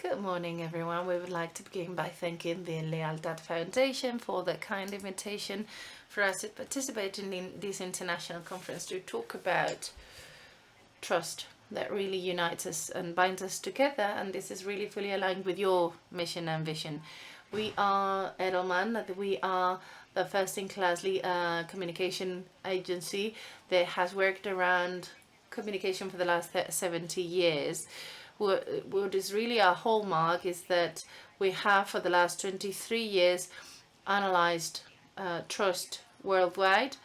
Good morning, everyone. We would like to begin by thanking the Lealtad Foundation for the kind invitation for us to participate in this international conference to talk about trust that really unites us and binds us together, and this is really fully aligned with your mission and vision. We are Edelman, we are the first-in-class communication agency that has worked around communication for the last 70 years. What is really our hallmark is that we have for the last 23 years analyzed trust worldwide.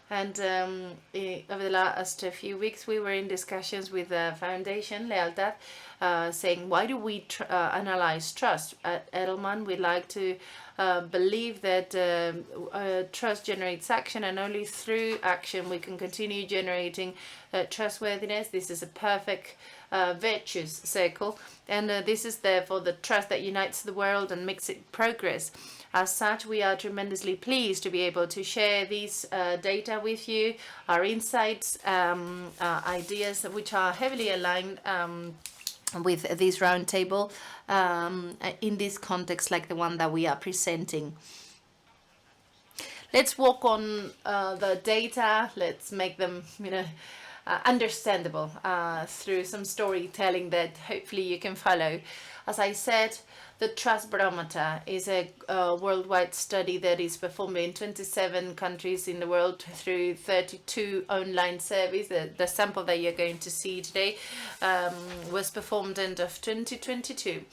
And over the last few weeks, we were in discussions with the Foundation Lealtad, saying, why do we analyze trust? At Edelman, we like to believe that trust generates action, and only through action we can continue generating trustworthiness. This is a perfect virtuous circle, and this is therefore the trust that unites the world and makes it progress. As such, we are tremendously pleased to be able to share these data with you, our insights, ideas which are heavily aligned with this roundtable in this context like the one that we are presenting. Let's walk on the data. Let's make them, understandable through some storytelling that hopefully you can follow. As I said, the Trust Barometer is a worldwide study that is performed in 27 countries in the world through 32 online surveys. The sample that you're going to see today was performed end of 2022.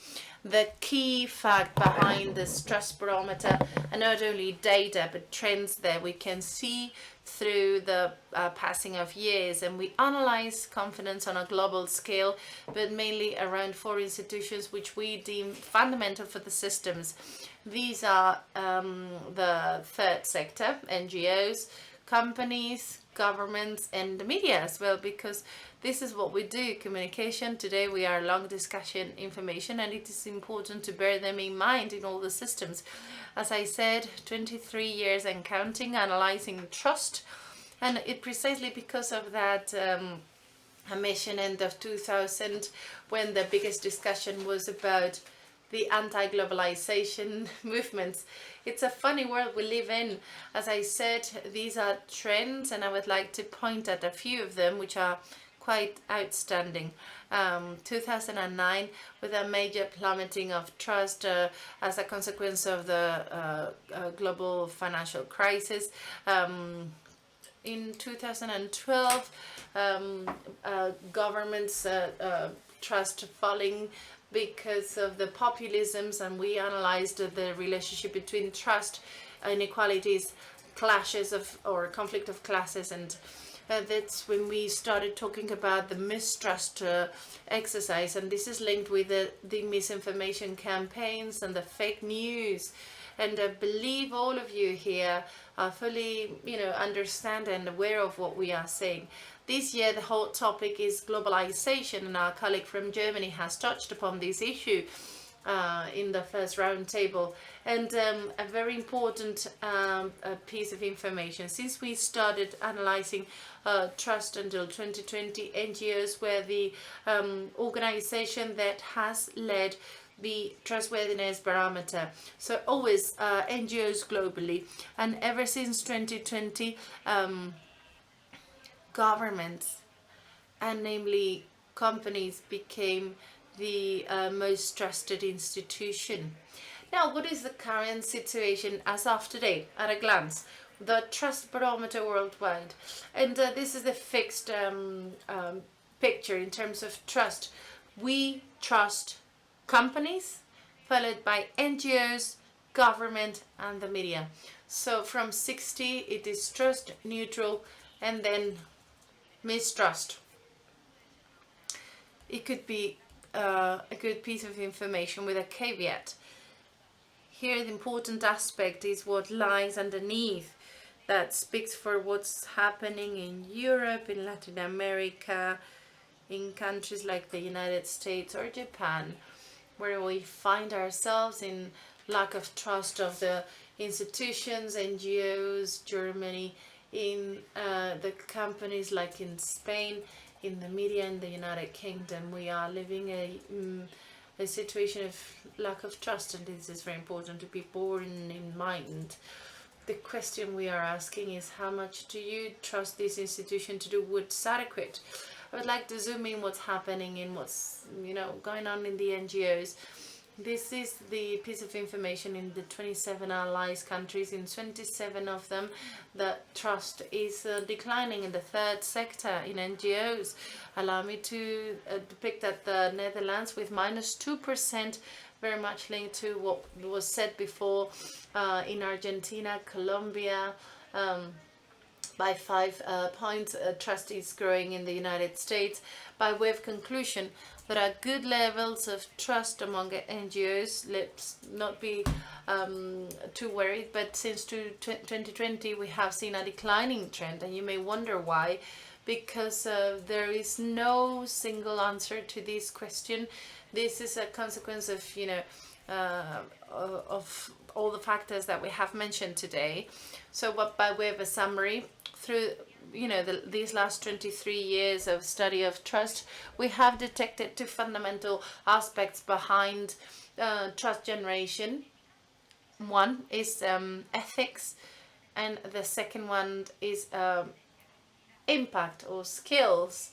The key fact behind this Trust Barometer are not only data but trends that we can see through the passing of years, and we analyze confidence on a global scale, but mainly around 4 institutions which we deem fundamental for the systems. These are the third sector, NGOs, companies, governments, and the media as well, because this is what we do, communication. Today we are long discussion information, and it is important to bear them in mind in all the systems. As I said, 23 years and counting, analyzing trust, and it precisely because of that a mission end of 2000, when the biggest discussion was about the anti-globalization movements. It's a funny world we live in. As I said, these are trends, and I would like to point at a few of them which are quite outstanding. 2009, with a major plummeting of trust as a consequence of the global financial crisis. In 2012, governments' trust falling because of the populisms, and we analyzed the relationship between trust, inequalities, clashes of or conflict of classes, and that's when we started talking about the mistrust exercise, and this is linked with the misinformation campaigns and the fake news. And I believe all of you here are fully, understand and aware of what we are saying. This year, the whole topic is globalization, and our colleague from Germany has touched upon this issue in the first round table. And a very important piece of information, since we started analyzing trust until 2020, NGOs were the organization that has led the trustworthiness barometer. So always NGOs globally, and ever since 2020, governments and namely companies became the most trusted institution. Now, what is the current situation as of today at a glance? The Trust Barometer worldwide, and this is the fixed picture in terms of trust. We trust companies, followed by NGOs, government, and the media. So from 60, it is trust, neutral, and then mistrust. It could be a good piece of information with a caveat. Here the important aspect is what lies underneath, that speaks for what's happening in Europe, in Latin America, in countries like the United States or Japan, where we find ourselves in lack of trust of the institutions, NGOs, Germany, in the companies like in Spain, in the media in the United Kingdom. We are living a a situation of lack of trust, and this is very important to be borne in mind. The question we are asking is, how much do you trust this institution to do what's adequate? I would like to zoom in what's happening in what's going on in the NGOs. This is the piece of information in the 27 allies countries. In 27 of them, the trust is declining in the third sector in NGOs. Allow me to depict that the Netherlands with -2%, very much linked to what was said before in Argentina, Colombia, by 5 points. Trust is growing in the United States. By way of conclusion, there are good levels of trust among NGOs. Let's not be too worried, but since 2020 we have seen a declining trend, and you may wonder why, because there is no single answer to this question. This is a consequence of of all the factors that we have mentioned today. So by way of a summary, through these last 23 years of study of trust, we have detected 2 fundamental aspects behind trust generation. One is ethics, and the second one is impact or skills.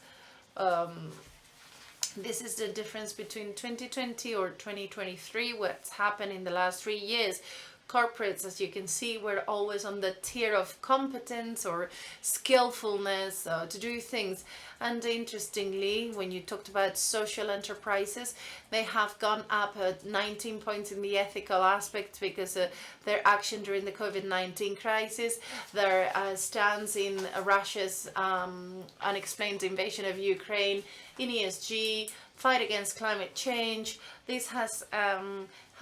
This is the difference between 2020 or 2023, what's happened in the last 3 years. Corporates, as you can see, were always on the tier of competence or skillfulness to do things. And interestingly, when you talked about social enterprises, they have gone up 19 points in the ethical aspects because their action during the COVID-19 crisis, their stance in Russia's unexplained invasion of Ukraine, in ESG, fight against climate change. This has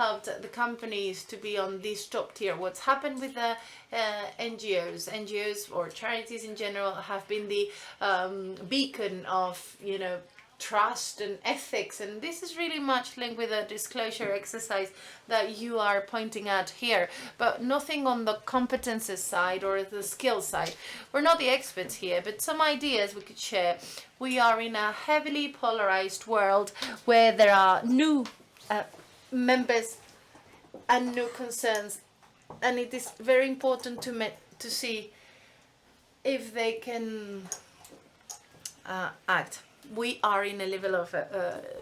helped the companies to be on this top tier. What's happened with the NGOs or charities in general have been the beacon of trust and ethics, and this is really much linked with a disclosure exercise that you are pointing at here, but nothing on the competences side or the skill side. We're not the experts here, but some ideas we could share. We are in a heavily polarized world where there are new members and new concerns, and it is very important to see if they can act. We are in a level of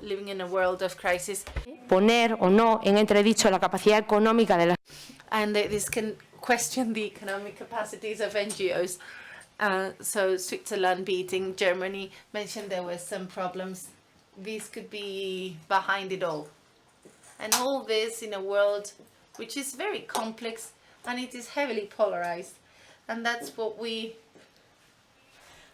living in a world of crisis. Poner o no en entredicho la capacidad económica de las. And this can question the economic capacities of NGOs. So Switzerland beating Germany, mentioned there were some problems. These could be behind it all. And all this in a world which is very complex, and it is heavily polarized. And that's what we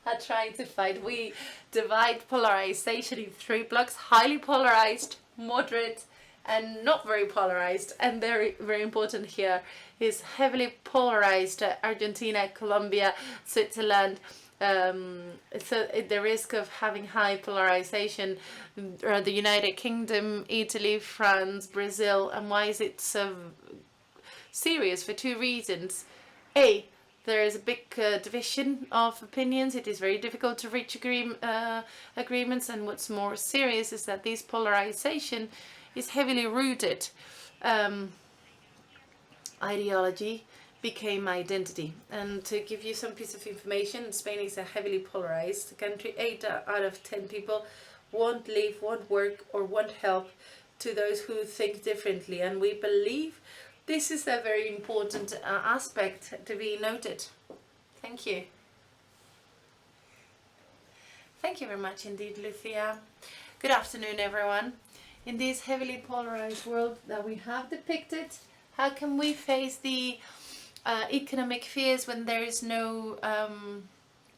are trying to fight. We divide polarization in 3 blocks: highly polarized, moderate, and not very polarized. And very, very important here is heavily polarized Argentina, Colombia, Switzerland. So the risk of having high polarization, the United Kingdom, Italy, France, Brazil. And why is it so serious? For 2 reasons. A, there is a big division of opinions. It is very difficult to reach agreements, and what's more serious is that this polarization is heavily rooted. Ideology became identity. And to give you some piece of information, Spain is a heavily polarized country. 8 out of 10 people won't live, won't work, or won't help to those who think differently. And we believe this is a very important aspect to be noted. Thank you. Thank you very much indeed, Lucia. Good afternoon, everyone. In this heavily polarized world that we have depicted, how can we face the economic fears when there is no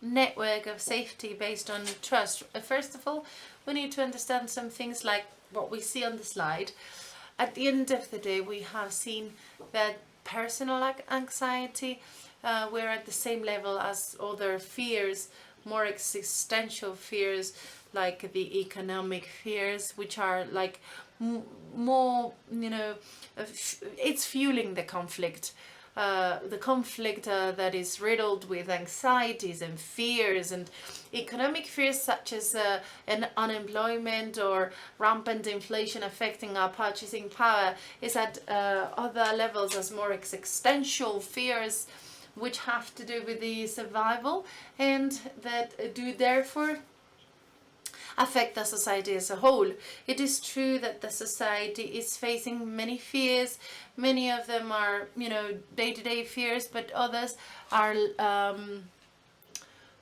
network of safety based on trust? First of all, we need to understand some things like what we see on the slide. At the end of the day, we have seen that personal anxiety, we're at the same level as other fears, more existential fears like the economic fears, which are like more, it's fueling the conflict. the conflict that is riddled with anxieties and fears, and economic fears such as an unemployment or rampant inflation affecting our purchasing power, is at other levels as more existential fears which have to do with the survival, and that do therefore affect the society as a whole. It is true that the society is facing many fears. Many of them are, day-to-day fears, but others are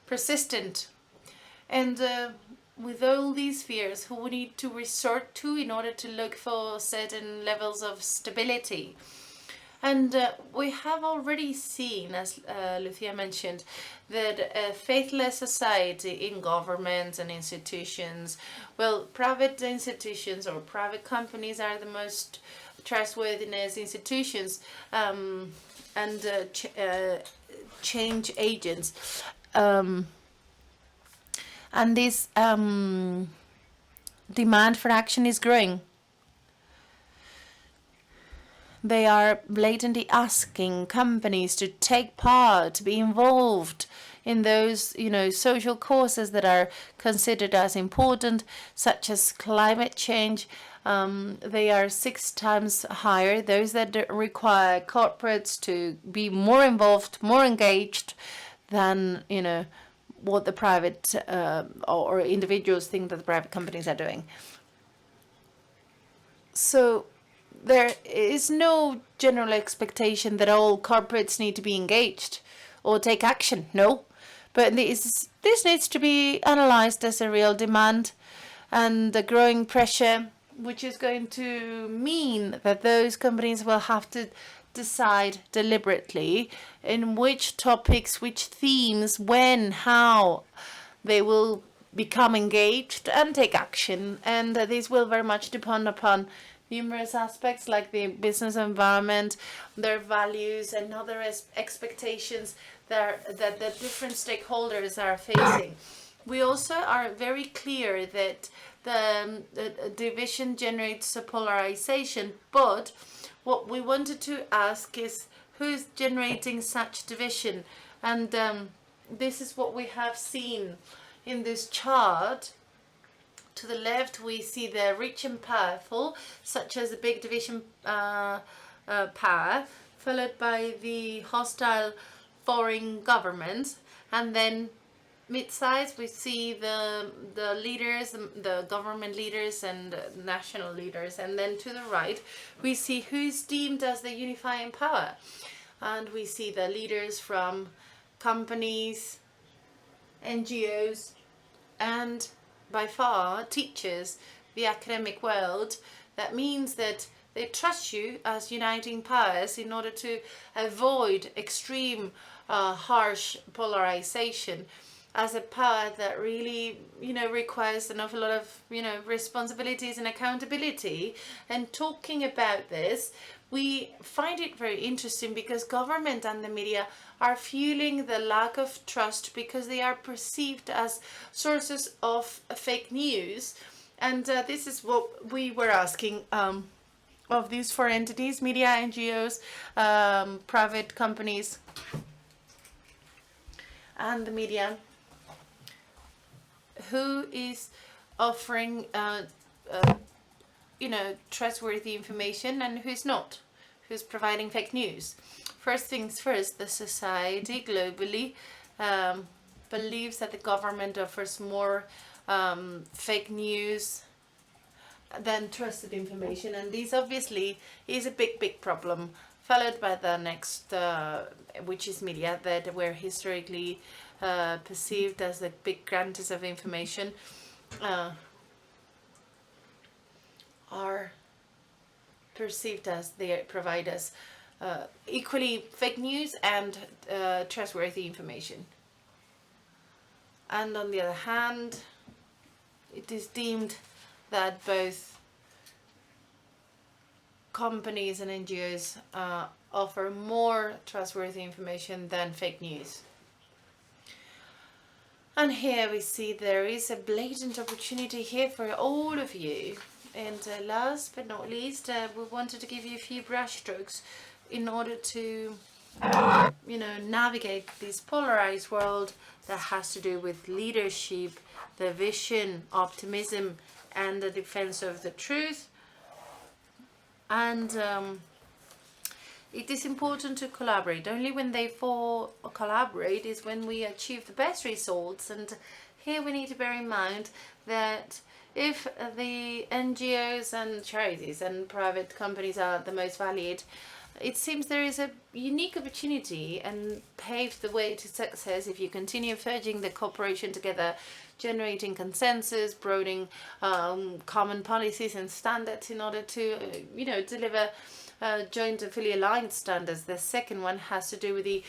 persistent. And with all these fears, who we need to resort to in order to look for certain levels of stability. And we have already seen, as Lucia mentioned, that a faithless society in governments and institutions, well, private institutions or private companies are the most trustworthiness institutions and change agents. And this demand for action is growing. They are blatantly asking companies to take part, to be involved in those, social causes that are considered as important, such as climate change. They are 6 times higher, those that require corporates to be more involved, more engaged than, what the private or individuals think that the private companies are doing. So there is no general expectation that all corporates need to be engaged or take action. No, but this needs to be analyzed as a real demand and a growing pressure, which is going to mean that those companies will have to decide deliberately in which topics, which themes, when, how they will become engaged and take action. And this will very much depend upon numerous aspects like the business environment, their values, and other expectations that the different stakeholders are facing. We also are very clear that the division generates a polarization, but what we wanted to ask is who's generating such division, and this is what we have seen in this chart. To the left, we see the rich and powerful, such as the big division power, followed by the hostile foreign governments, and then mid-size we see the leaders, the government leaders and national leaders, and then to the right we see who is deemed as the unifying power, and we see the leaders from companies, NGOs, and by far teachers, the academic world. That means that they trust you as uniting powers in order to avoid extreme harsh polarization, as a power that really requires an awful lot of responsibilities and accountability. And talking about this, we find it very interesting because government and the media are fueling the lack of trust because they are perceived as sources of fake news. And this is what we were asking of these 4 entities: media, NGOs, private companies, and the media. Who is offering trustworthy information and who's not? Who's providing fake news? First things first, the society globally believes that the government offers more fake news than trusted information, and this obviously is a big problem, followed by the next, which is media, that were historically perceived as the big grantors of information, are perceived as they provide us equally fake news and trustworthy information. And on the other hand, it is deemed that both companies and NGOs offer more trustworthy information than fake news. And here we see there is a blatant opportunity here for all of you. And last but not least, we wanted to give you a few brushstrokes in order to navigate this polarized world that has to do with leadership, the vision, optimism, and the defense of the truth. And it is important to collaborate. Only when they collaborate is when we achieve the best results. And here we need to bear in mind that if the NGOs and charities and private companies are the most valued, it seems there is a unique opportunity and pave the way to success if you continue forging the cooperation together, generating consensus, broadening common policies and standards in order to, deliver joint and fully aligned standards. The second one has to do with the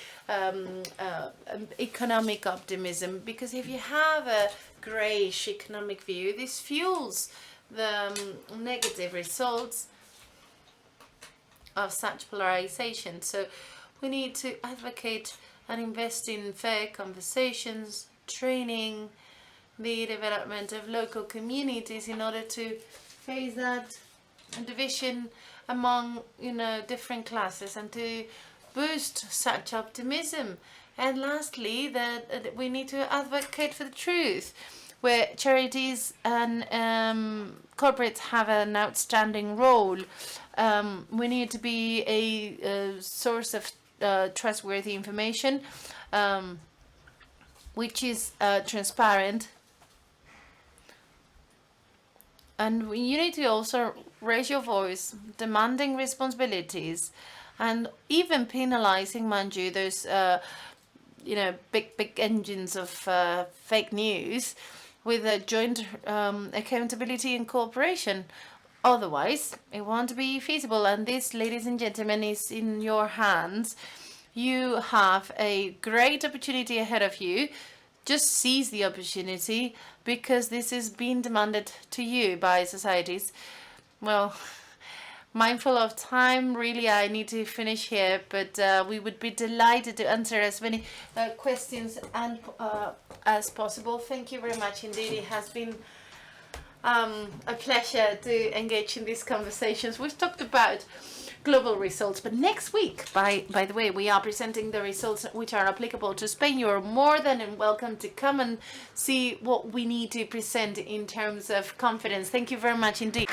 economic optimism, because if you have a greyish economic view, this fuels the negative results of such polarization. So we need to advocate and invest in fair conversations, training, the development of local communities in order to face that division among different classes and to boost such optimism. And lastly, that we need to advocate for the truth, where charities and corporates have an outstanding role. We need to be a source of trustworthy information, which is transparent. And you need to also raise your voice, demanding responsibilities, and even penalizing, mind you, those big engines of fake news, with a joint accountability and cooperation. Otherwise, it won't be feasible. And this, ladies and gentlemen, is in your hands. You have a great opportunity ahead of you. Just seize the opportunity, because this is being demanded to you by societies. Well, mindful of time, really, I need to finish here, but we would be delighted to answer as many questions as possible. Thank you very much indeed. It has been a pleasure to engage in these conversations. We've talked about global results, but next week, by the way, we are presenting the results which are applicable to Spain. You're more than welcome to come and see what we need to present in terms of confidence. Thank you very much indeed.